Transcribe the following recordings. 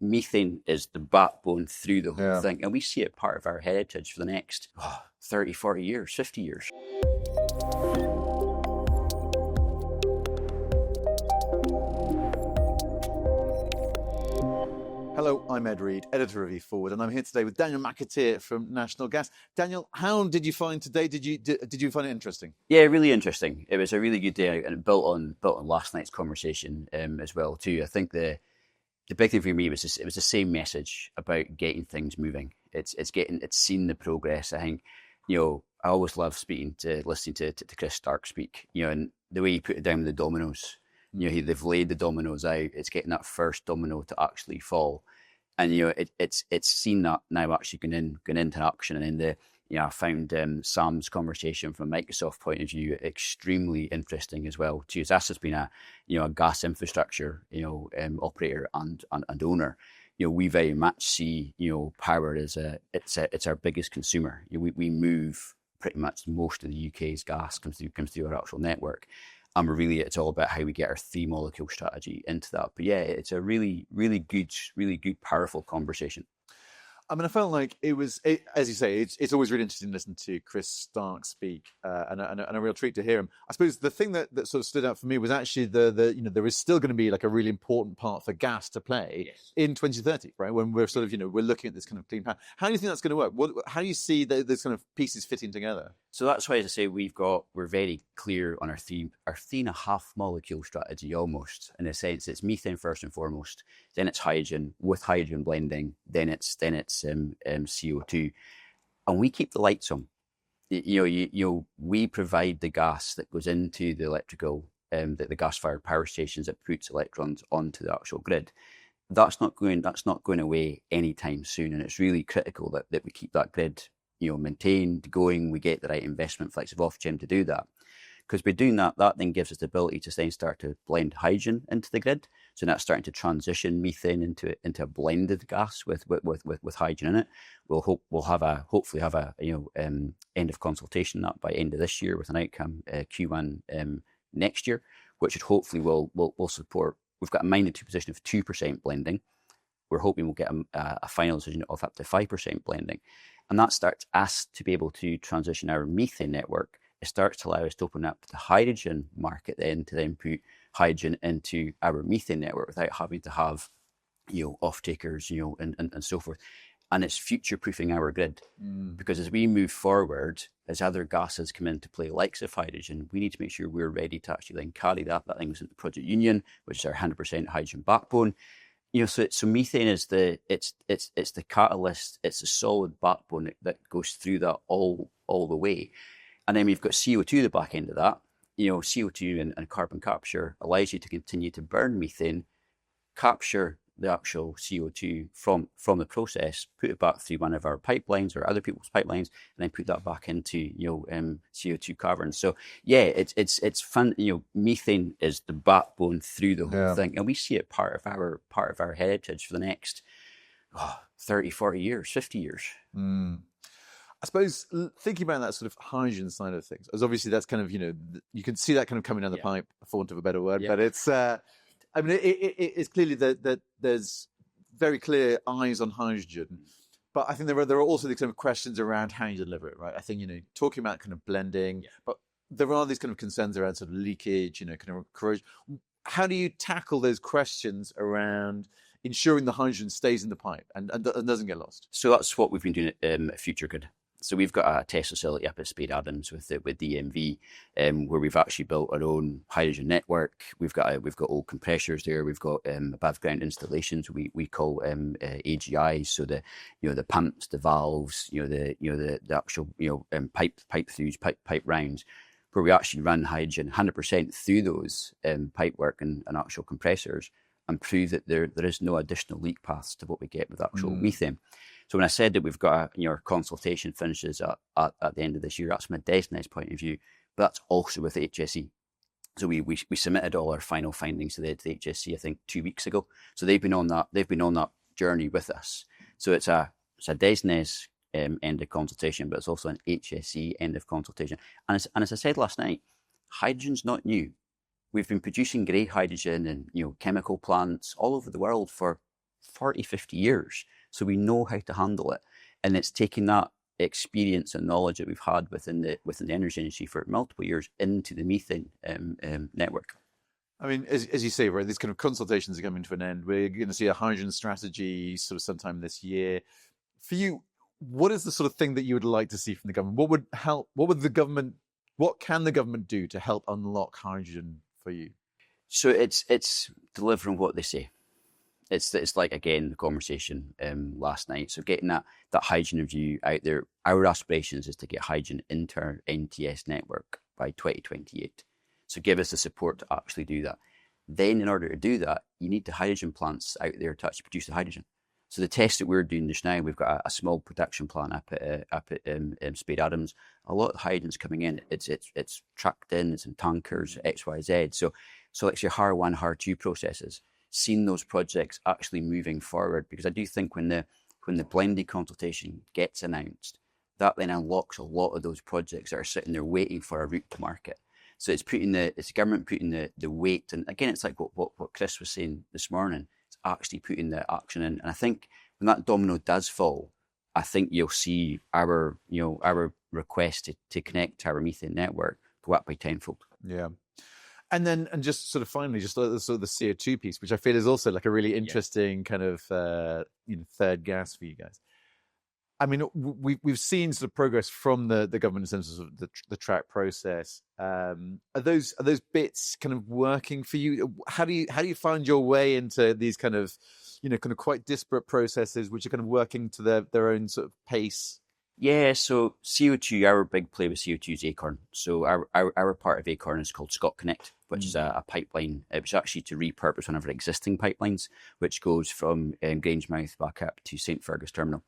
methane is the backbone through the whole thing. And we see it part of our heritage for the next 30, 40 years, 50 years. Hello, I'm Ed Reed, editor of E-FWD, and I'm here today with Daniel McAteer from National Gas. Daniel, how did you find today? Did you find it interesting? Yeah, really interesting. It was a really good day, and it built on last night's conversation as well too. I think the big thing for me was it was the same message about getting things moving. It's seen the progress. I think, I always love listening to Chris Stark speak. And the way he put it down with the dominoes. They've laid the dominoes out. It's getting that first domino to actually fall, and it's seen that now actually going into action. And then I found Sam's conversation from a Microsoft point of view extremely interesting as well too. SAS has been a gas infrastructure operator and owner. We very much see power as it's our biggest consumer. We move pretty much most of the UK's gas comes through our actual network. And it's all about how we get our 3-molecule strategy into that. But yeah, it's a really good, powerful conversation. I mean, I felt like as you say, it's always really interesting to listen to Chris Stark speak, and a real treat to hear him. I suppose the thing that sort of stood out for me was actually there is still going to be like a really important part for gas to play in 2030, right? When we're sort of we're looking at this kind of clean power. How do you think that's going to work? How do you see those kind of pieces fitting together? So that's why, as I say, we're very clear on our 3.5 molecule strategy almost, in a sense. It's methane first and foremost, then it's hydrogen with hydrogen blending, then it's CO2, and we keep the lights on. We provide the gas that goes into the electrical, the gas-fired power stations that puts electrons onto the actual grid. That's not going away anytime soon, and it's really critical that we keep that grid maintained, going. We get the right investment flexible Ofgem to do that, because by doing that then gives us the ability to then start to blend hydrogen into the grid. So that's starting to transition methane into a blended gas with hydrogen in it. We'll hopefully have a end of consultation that by end of this year with an outcome Q1 next year, which hopefully will support. We've got a minded position of 2% blending. We're hoping we'll get a final decision of up to 5% blending. And that starts us to be able to transition our methane network. It starts to allow us to open up the hydrogen market then to then put hydrogen into our methane network without having to have, off-takers, and so forth. And it's future-proofing our grid. Because as we move forward, as other gases come into play, likes of hydrogen, we need to make sure we're ready to actually then carry that. That thing was into Project Union, which is our 100% hydrogen backbone. So methane is the catalyst. It's the solid backbone that goes through that all the way, and then we've got CO2 the back end of that. CO2 and carbon capture allows you to continue to burn methane, capture the actual CO2 from the process, put it back through one of our pipelines or other people's pipelines, and then put that back into CO2 caverns. So yeah, it's fun. Methane is the backbone through the whole thing, and we see it part of our heritage for the next 30, 40 years, 50 years. I suppose thinking about that sort of hydrogen side of things, as obviously that's kind of you can see that kind of coming down the pipe, for want of a better word, but it's. I mean, it's clearly that there's very clear eyes on hydrogen, but I think there are also these kind of questions around how you deliver it, right? I think, talking about kind of blending, but there are these kind of concerns around sort of leakage, kind of corrosion. How do you tackle those questions around ensuring the hydrogen stays in the pipe and doesn't get lost? So that's what we've been doing at Future Grid. So we've got a test facility up at Spade Adams with DMV, where we've actually built our own hydrogen network. We've got old compressors there. We've got above ground installations we call AGIs. So the pumps, the valves, the actual pipe throughs, pipe rounds, where we actually run hydrogen 100% through those pipework and actual compressors, and prove that there is no additional leak paths to what we get with actual methane. So when I said that we've got our consultation finishes at the end of this year, that's from a DESNZ point of view, but that's also with HSE. So we submitted all our final findings to the HSE, I think 2 weeks ago. So they've been on that journey with us. So it's a DESNZ end of consultation, but it's also an HSE end of consultation. And as I said last night, hydrogen's not new. We've been producing grey hydrogen in chemical plants all over the world for 40, 50 years. So we know how to handle it. And it's taking that experience and knowledge that we've had within the energy industry for multiple years into the methane network. I mean, as you say, right, these kind of consultations are coming to an end. We're going to see a hydrogen strategy sort of sometime this year. For you, what is the sort of thing that you would like to see from the government? What would help? What can the government do to help unlock hydrogen for you? So it's delivering what they say. It's like, again, the conversation last night. So getting that hydrogen review out there. Our aspirations is to get hydrogen into our NTS network by 2028. So give us the support to actually do that. Then in order to do that, you need the hydrogen plants out there to actually produce the hydrogen. So the test that we're doing just now, we've got a small production plant up at Spade Adams. A lot of the hydrogen's coming in. It's trucked in, it's in tankers, XYZ. So it's your HAR1, HAR2 processes. Seeing those projects actually moving forward, because I do think when the blending consultation gets announced, that then unlocks a lot of those projects that are sitting there waiting for a route to market. So it's the government putting the weight, and again, it's like what Chris was saying this morning. It's actually putting the action in, and I think when that domino does fall, I think you'll see our request to connect to our methane network go up by tenfold. Yeah. And just sort of finally, just sort of the CO2 piece, which I feel is also like a really interesting kind of third gas for you guys. I mean, we've seen sort of progress from the government in terms of the track process. Are those bits kind of working for you? How do you find your way into these kind of quite disparate processes, which are kind of working to their own sort of pace? Yeah, so CO2, our big play with CO2 is Acorn. So our part of Acorn is called Scott Connect, which is a pipeline. It was actually to repurpose one of our existing pipelines, which goes from Grangemouth back up to St Fergus Terminal.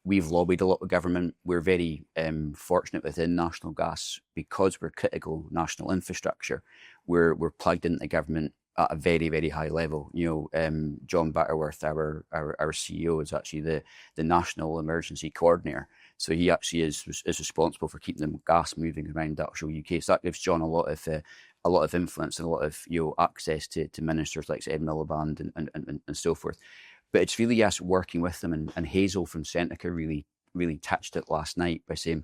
We've lobbied a lot with government. We're very fortunate within National Gas because we're critical national infrastructure. We're plugged into government at a very, very high level. John Butterworth, our CEO, is actually the National Emergency Coordinator. So he actually is responsible for keeping the gas moving around the actual UK. So that gives John a lot of influence and a lot of access to ministers like Ed Miliband and so forth. But it's really us working with them, and Hazel from Centrica really touched it last night by saying,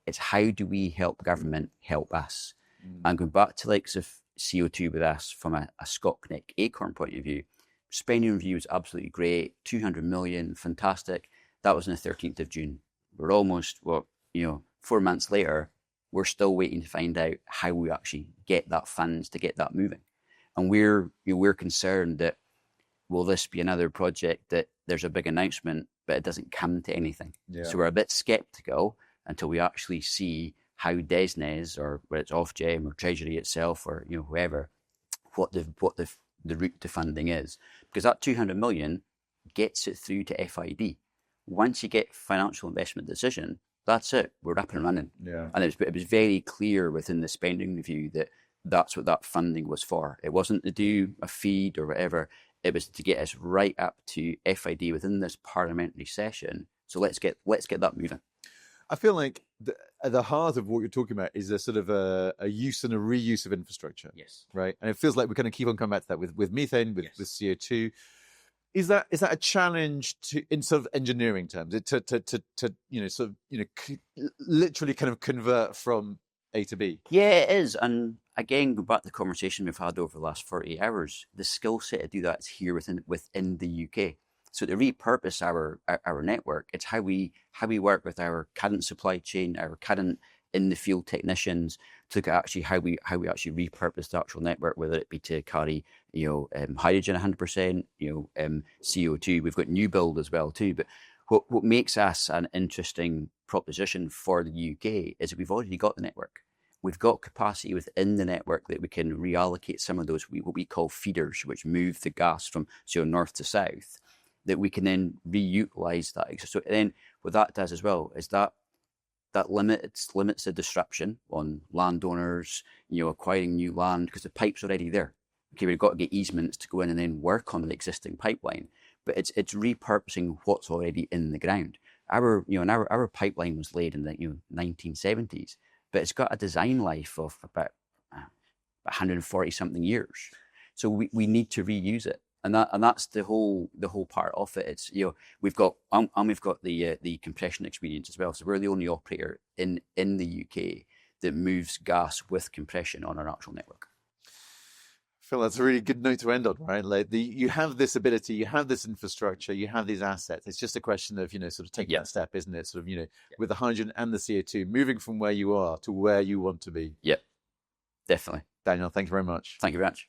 it's how do we help government help us? And going back to likes of CO2 with us from a Scott Connect Acorn point of view, spending review is absolutely great, 200 million, fantastic. That was on the 13th of June. We're almost, 4 months later, we're still waiting to find out how we actually get that funds to get that moving. And we're concerned that, will this be another project that there's a big announcement, but it doesn't come to anything? Yeah. So we're a bit skeptical until we actually see how DESNZ, or whether it's Ofgem or Treasury itself, or whoever, what the route to funding is, because that 200 million gets it through to FID. Once you get financial investment decision, that's it. We're up and running. Yeah. And it was very clear within the spending review that that's what that funding was for. It wasn't to do a feed or whatever. It was to get us right up to FID within this parliamentary session. So let's get that moving. I feel like at the heart of what you're talking about is a sort of a use and a reuse of infrastructure. Yes. Right. And it feels like we're going to keep on coming back to that with methane, with CO2. Is that a challenge in sort of engineering terms to literally kind of convert from A to B? Yeah, it is. And again, go back to the conversation we've had over the last 48 hours. The skill set to do that is here within the UK. So to repurpose our network, it's how we work with our current supply chain, our current in the field technicians, to look at actually how we actually repurpose the actual network, whether it be to carry hydrogen 100%, CO2. We've got new build as well too. But what makes us an interesting proposition for the UK is that we've already got the network. We've got capacity within the network that we can reallocate some of those what we call feeders, which move the gas from north to south, that we can then reutilize that. So then what that does as well is that limits the disruption on landowners, acquiring new land, because the pipe's already there. Okay, we've got to get easements to go in and then work on the existing pipeline, but it's repurposing what's already in the ground. Our pipeline was laid in the 1970s, but it's got a design life of about 140 something years. So we need to reuse it. and that's the whole part of it. It's, you know, we've got the compression experience as well. So we're the only operator in the UK that moves gas with compression on our actual network. I feel that's a really good note to end on, right? Like you have this ability, you have this infrastructure, you have these assets. It's just a question of, sort of taking that step, isn't it? Sort of, with the hydrogen and the CO2, moving from where you are to where you want to be. Yep, definitely. Daniel, thank you very much. Thank you very much.